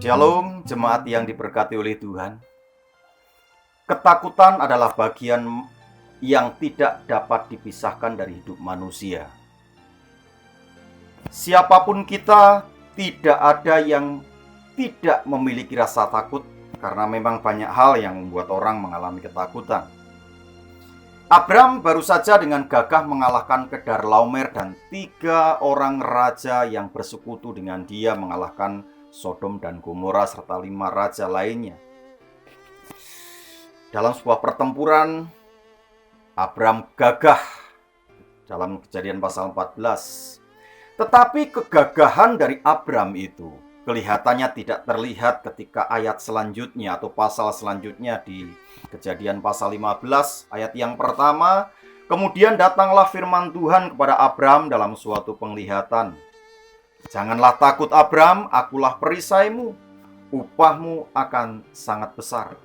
Shalom, jemaat yang diberkati oleh Tuhan. Ketakutan adalah bagian yang tidak dapat dipisahkan dari hidup manusia. Siapapun kita, tidak ada yang tidak memiliki rasa takut, karena memang banyak hal yang membuat orang mengalami ketakutan. Abram baru saja dengan gagah mengalahkan Kedorlaomer dan 3 orang raja yang bersekutu dengan dia mengalahkan Sodom dan Gomora serta 5 raja lainnya. Dalam sebuah pertempuran, Abram gagah dalam Kejadian pasal 14. Tetapi kegagahan dari Abram itu kelihatannya tidak terlihat ketika ayat selanjutnya atau pasal selanjutnya di Kejadian pasal 15 ayat yang pertama. Kemudian datanglah firman Tuhan kepada Abram dalam suatu penglihatan. Janganlah takut Abram, akulah perisaimu, upahmu akan sangat besar.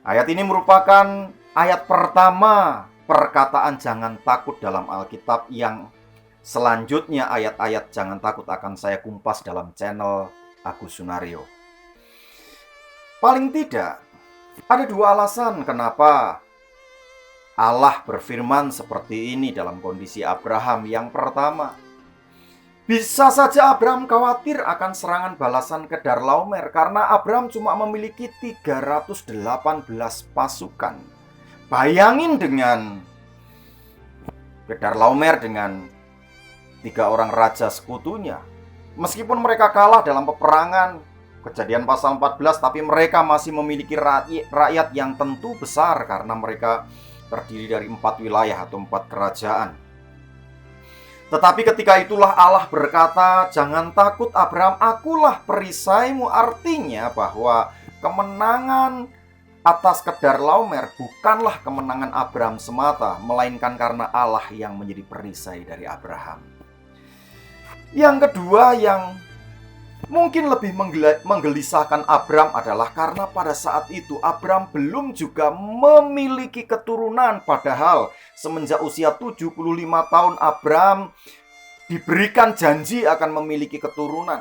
Ayat ini merupakan ayat pertama perkataan jangan takut dalam Alkitab, yang selanjutnya ayat-ayat jangan takut akan saya kumpas dalam channel Agus Sunario. Paling tidak, ada 2 alasan kenapa Allah berfirman seperti ini dalam kondisi Abraham. Yang pertama, bisa saja Abram khawatir akan serangan balasan Kedorlaomer karena Abram cuma memiliki 318 pasukan. Bayangin dengan Kedorlaomer dengan 3 orang raja sekutunya. Meskipun mereka kalah dalam peperangan Kejadian pasal 14, tapi mereka masih memiliki rakyat yang tentu besar karena mereka terdiri dari 4 wilayah atau 4 kerajaan. Tetapi ketika itulah Allah berkata, jangan takut Abram, akulah perisaimu. Artinya bahwa kemenangan atas Kedorlaomer bukanlah kemenangan Abram semata, melainkan karena Allah yang menjadi perisai dari Abraham. Yang kedua yang mungkin lebih menggelisahkan Abram adalah karena pada saat itu Abram belum juga memiliki keturunan. Padahal semenjak usia 75 tahun Abram diberikan janji akan memiliki keturunan.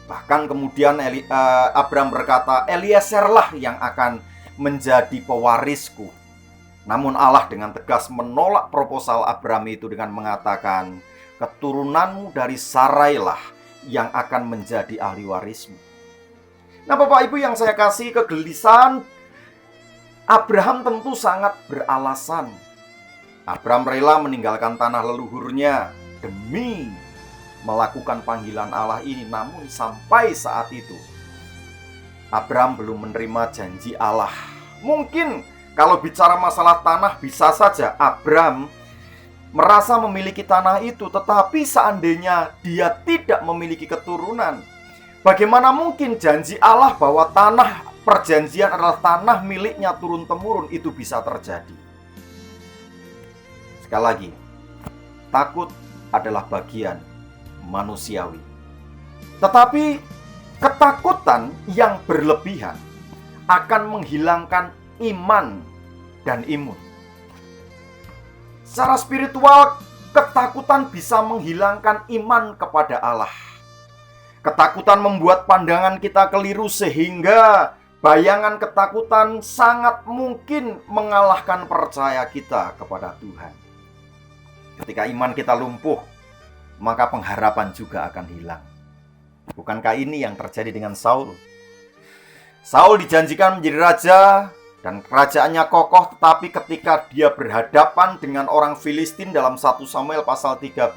Bahkan kemudian Abram berkata, Elieserlah yang akan menjadi pewarisku. Namun Allah dengan tegas menolak proposal Abram itu dengan mengatakan, keturunanmu dari Sarailah yang akan menjadi ahli warismu. Nah, Bapak Ibu yang saya kasih, kegelisahan Abraham tentu sangat beralasan. Abram rela meninggalkan tanah leluhurnya demi melakukan panggilan Allah ini. Namun sampai saat itu Abram belum menerima janji Allah. Mungkin kalau bicara masalah tanah, bisa saja Abram merasa memiliki tanah itu, tetapi seandainya dia tidak memiliki keturunan, bagaimana mungkin janji Allah bahwa tanah perjanjian adalah tanah miliknya turun-temurun itu bisa terjadi? Sekali lagi, takut adalah bagian manusiawi. Tetapi ketakutan yang berlebihan akan menghilangkan iman dan imun. Secara spiritual, ketakutan bisa menghilangkan iman kepada Allah. Ketakutan membuat pandangan kita keliru sehingga bayangan ketakutan sangat mungkin mengalahkan percaya kita kepada Tuhan. Ketika iman kita lumpuh, maka pengharapan juga akan hilang. Bukankah ini yang terjadi dengan Saul? Saul dijanjikan menjadi raja dan kerajaannya kokoh, tetapi ketika dia berhadapan dengan orang Filistin dalam 1 Samuel pasal 13,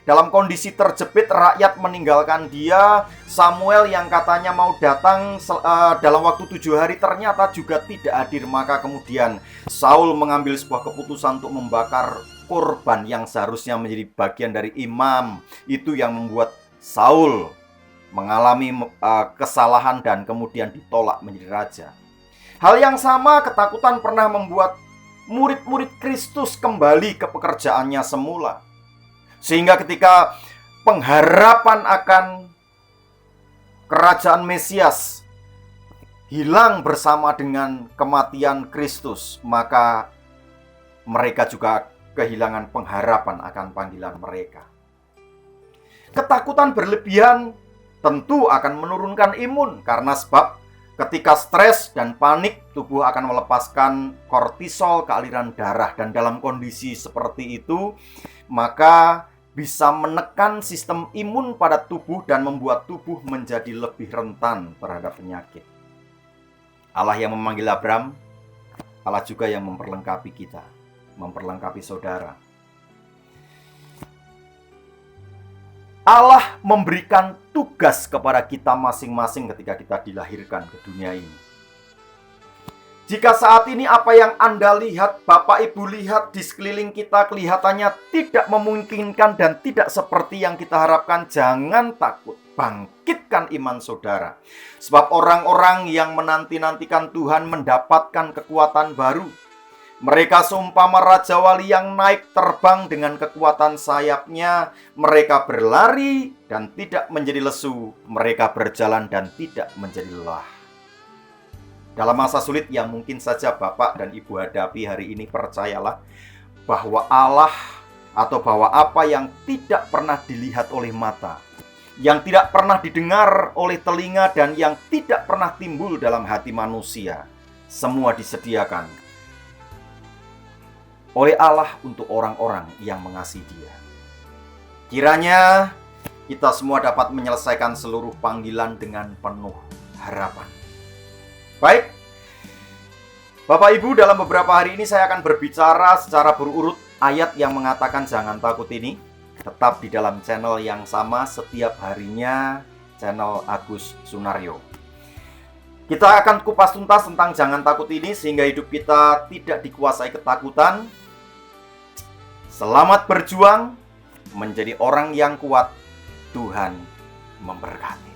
dalam kondisi terjepit, rakyat meninggalkan dia. Samuel yang katanya mau datang dalam waktu 7 hari ternyata juga tidak hadir. Maka kemudian Saul mengambil sebuah keputusan untuk membakar korban yang seharusnya menjadi bagian dari imam. Itu yang membuat Saul mengalami kesalahan dan kemudian ditolak menjadi raja. Hal yang sama, ketakutan pernah membuat murid-murid Kristus kembali ke pekerjaannya semula. Sehingga ketika pengharapan akan kerajaan Mesias hilang bersama dengan kematian Kristus, maka mereka juga kehilangan pengharapan akan panggilan mereka. Ketakutan berlebihan tentu akan menurunkan imun, karena sebab ketika stres dan panik, tubuh akan melepaskan kortisol ke aliran darah, dan dalam kondisi seperti itu maka bisa menekan sistem imun pada tubuh dan membuat tubuh menjadi lebih rentan terhadap penyakit. Allah yang memanggil Abram, Allah juga yang memperlengkapi kita, memperlengkapi saudara. Allah memberikan tugas kepada kita masing-masing ketika kita dilahirkan ke dunia ini. Jika saat ini apa yang Anda lihat, Bapak Ibu lihat di sekeliling kita kelihatannya tidak memungkinkan dan tidak seperti yang kita harapkan, jangan takut. Bangkitkan iman saudara. Sebab orang-orang yang menanti-nantikan Tuhan mendapatkan kekuatan baru. Mereka seumpama Raja Wali yang naik terbang dengan kekuatan sayapnya. Mereka berlari dan tidak menjadi lesu. Mereka berjalan dan tidak menjadi lelah. Dalam masa sulit yang mungkin saja Bapak dan Ibu hadapi hari ini, percayalah bahwa Allah atau bahwa apa yang tidak pernah dilihat oleh mata, yang tidak pernah didengar oleh telinga, dan yang tidak pernah timbul dalam hati manusia, semua disediakan oleh Allah untuk orang-orang yang mengasihi Dia. Kiranya kita semua dapat menyelesaikan seluruh panggilan dengan penuh harapan. Baik, Bapak Ibu, dalam beberapa hari ini saya akan berbicara secara berurut ayat yang mengatakan jangan takut ini. Tetap di dalam channel yang sama setiap harinya, channel Agus Sunaryo. Kita akan kupas tuntas tentang jangan takut ini sehingga hidup kita tidak dikuasai ketakutan. Selamat berjuang menjadi orang yang kuat. Tuhan memberkati.